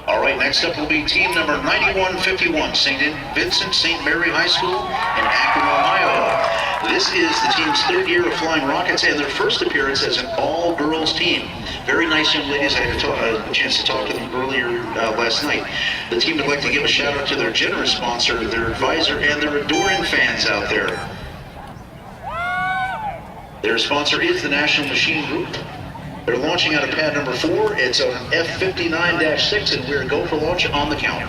All right, next up will be team number 9151, St. Vincent St. Mary High School in Akron, Ohio. This is the team's third year of flying rockets and their first appearance as an all-girls team. Very nice young ladies. I had a chance to talk to them earlier last night. The team would like to give a shout out to their generous sponsor, their advisor, and their adoring fans out there. Their sponsor is the National Machine Group. They're launching out of pad number 4. It's an F59-6, and we're go for launch on the counter.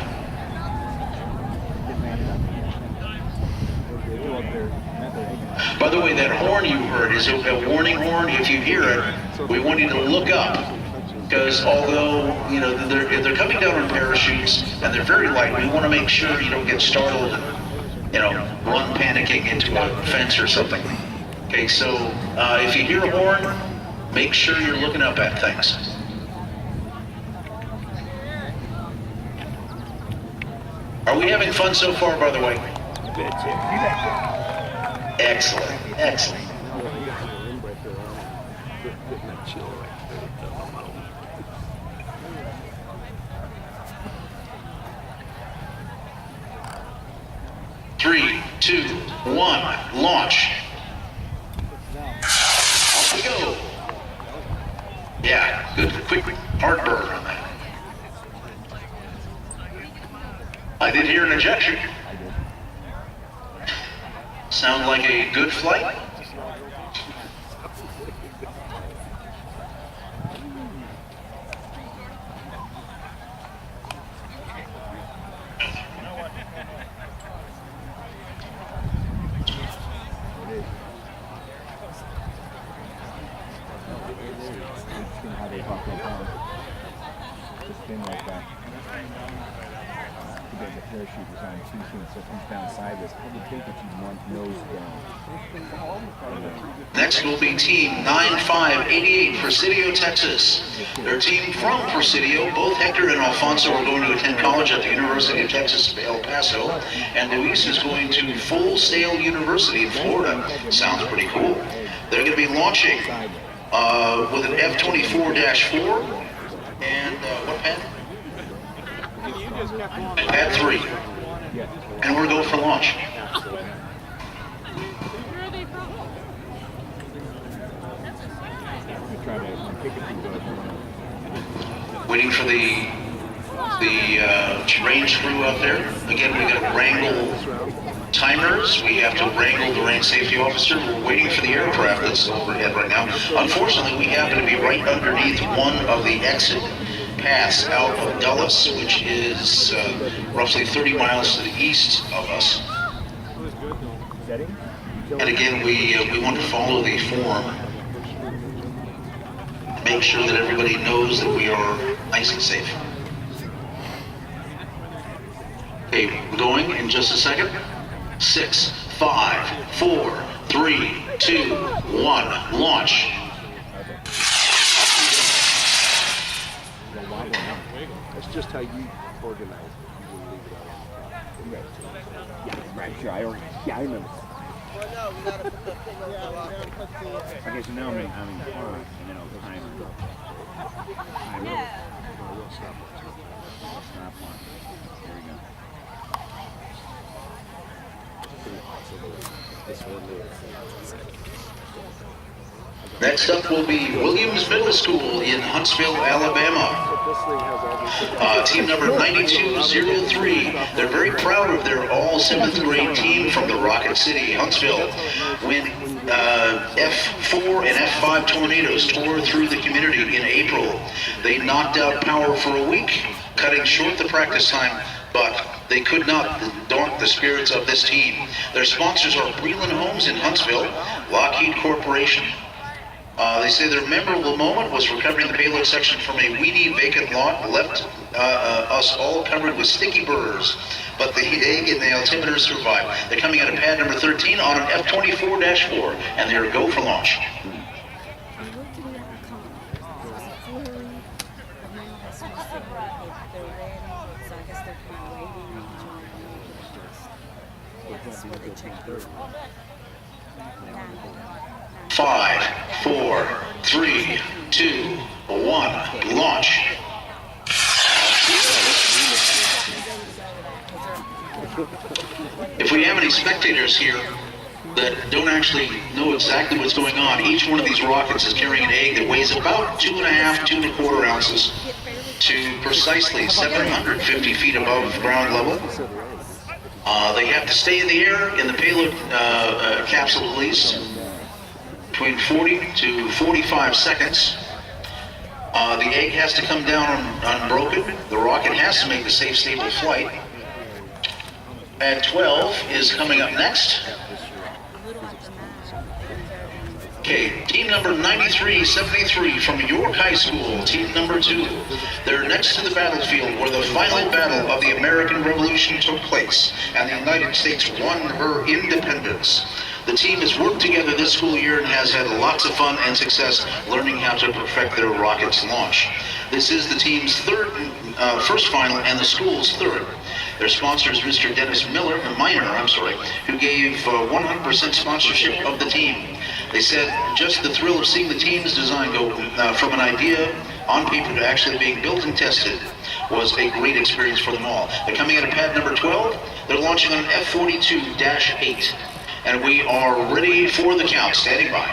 By the way, that horn you heard is a warning horn. If you hear it, we want you to look up, because although they're coming down on parachutes and they're very light, we want to make sure you don't get startled and run panicking into a fence or something. Okay, so if you hear a horn, make sure you're looking up at things. Are we having fun so far, by the way? Excellent, excellent. Three, two, one, launch. Off we go. Yeah, good, quick, hard burn on that. I did hear an ejection. Sound like a good flight? Next will be team 9588, Presidio, Texas. Their team from Presidio, both Hector and Alfonso are going to attend college at the University of Texas, El Paso, and Luis is going to Full Sail University in Florida. Sounds pretty cool. They're going to be launching with an F-24-4 and what pad? Pad 3. And we're going for launch. Waiting for the range crew out there. Again, we got to wrangle timers. We have to wrangle the range safety officer. We're waiting for the aircraft that's overhead right now. Unfortunately, we happen to be right underneath one of the exit paths out of Dulles, which is roughly 30 miles to the east of us. And again, we want to follow the form. Make sure that everybody knows that we are nice and safe. Okay, we're going in just a second. 6, 5, 4, 3, 2, 1, launch. That's just how you organize it. Yeah, right, sure. I remember. Well, no, we gotta put the thing on the lock. Okay, so now I'm in front, and then I'll time it. Yeah. We'll stop one. There we go. Next up will be Williams Middle School in Huntsville, Alabama. Team number 9203. They're very proud of their all 7th grade team from the Rocket City, Huntsville, when F4 and F5 tornadoes tore through the community in April. They knocked out power for a week, cutting short the practice time, but they could not daunt the spirits of this team. Their sponsors are Breland Homes in Huntsville, Lockheed Corporation. They say their memorable moment was recovering the payload section from a weedy vacant lot, left us all covered with sticky burrs. But the egg and the altimeter survived. They're coming out of pad number 13 on an F-24-4, and they're go for launch. 5, 4, 3, 2, 1, launch. If we have any spectators here that don't actually know exactly what's going on, each one of these rockets is carrying an egg that weighs about 2.5, 2.25 ounces to precisely 750 feet above ground level. They have to stay in the air in the payload capsule at least between 40 to 45 seconds. The egg has to come down unbroken. The rocket has to make a safe, stable flight. At 12 is coming up next. Okay, team number 9373 from York High School, team number 2. They're next to the battlefield where the final battle of the American Revolution took place and the United States won her independence. The team has worked together this school year and has had lots of fun and success learning how to perfect their rocket's launch. This is the team's first final and the school's third. Their sponsor is Mr. Dennis Minor, who gave 100% sponsorship of the team. They said just the thrill of seeing the team's design go from an idea on paper to actually being built and tested was a great experience for them all. They're coming in at pad number 12. They're launching on an F-42-8. And we are ready for the count. Standing by.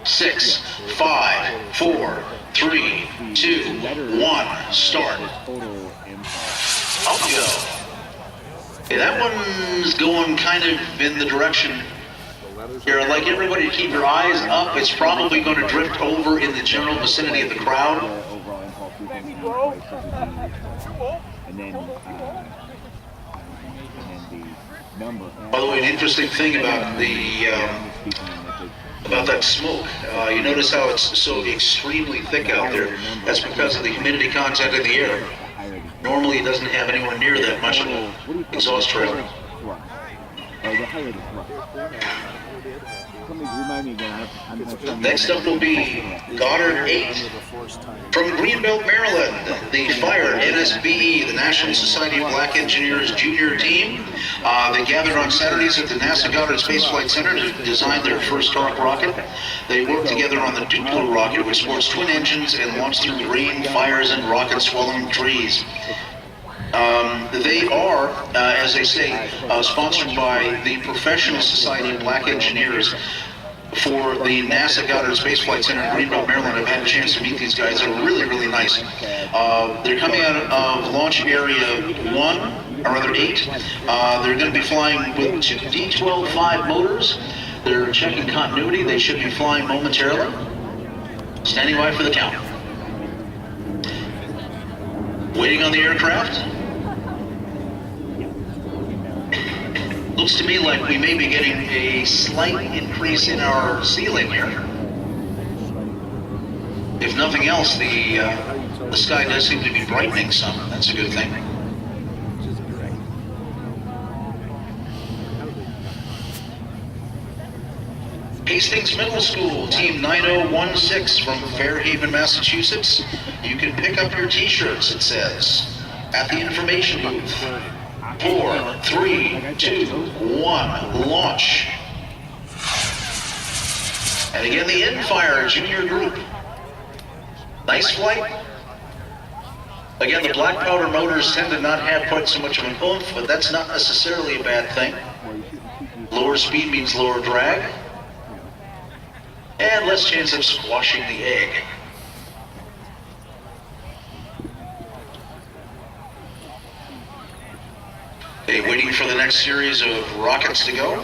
6, 5, 4, 3, 2, 1, start. Up we go. Okay, that one's going kind of in the direction here. I'd like everybody to keep your eyes up. It's probably going to drift over in the general vicinity of the crowd. By the way, an interesting thing about that smoke, you notice how it's so extremely thick out there. That's because of the humidity content in the air. Normally, it doesn't have anywhere near that much of an exhaust trail. Next up will be Goddard 8 from Greenbelt, Maryland. The FIRE NSBE, the National Society of Black Engineers Junior Team. They gathered on Saturdays at the NASA Goddard Space Flight Center to design their first dark rocket. They worked together on the Duplo rocket, which sports twin engines and launched through rain, fires, and rocket-swelling trees. They are, as they say, sponsored by the Professional Society of Black Engineers for the NASA Goddard Space Flight Center in Greenbelt, Maryland. I've had a chance to meet these guys. They're really, really nice. They're coming out of launch area 1, or rather 8. They're going to be flying with 2 D12-5 motors. They're checking continuity. They should be flying momentarily. Standing by for the count. Waiting on the aircraft. Looks to me like we may be getting a slight increase in our ceiling here. If nothing else, the sky does seem to be brightening some. That's a good thing. Hastings Middle School, Team 9016 from Fairhaven, Massachusetts. You can pick up your t-shirts, it says, at the information booth. 4, 3, 2, 1, launch. And again, the Infire Junior Group. Nice flight. Again, the black powder motors tend to not have quite so much of an oomph, but that's not necessarily a bad thing. Lower speed means lower drag. And less chance of squashing the egg. Okay, waiting for the next series of rockets to go.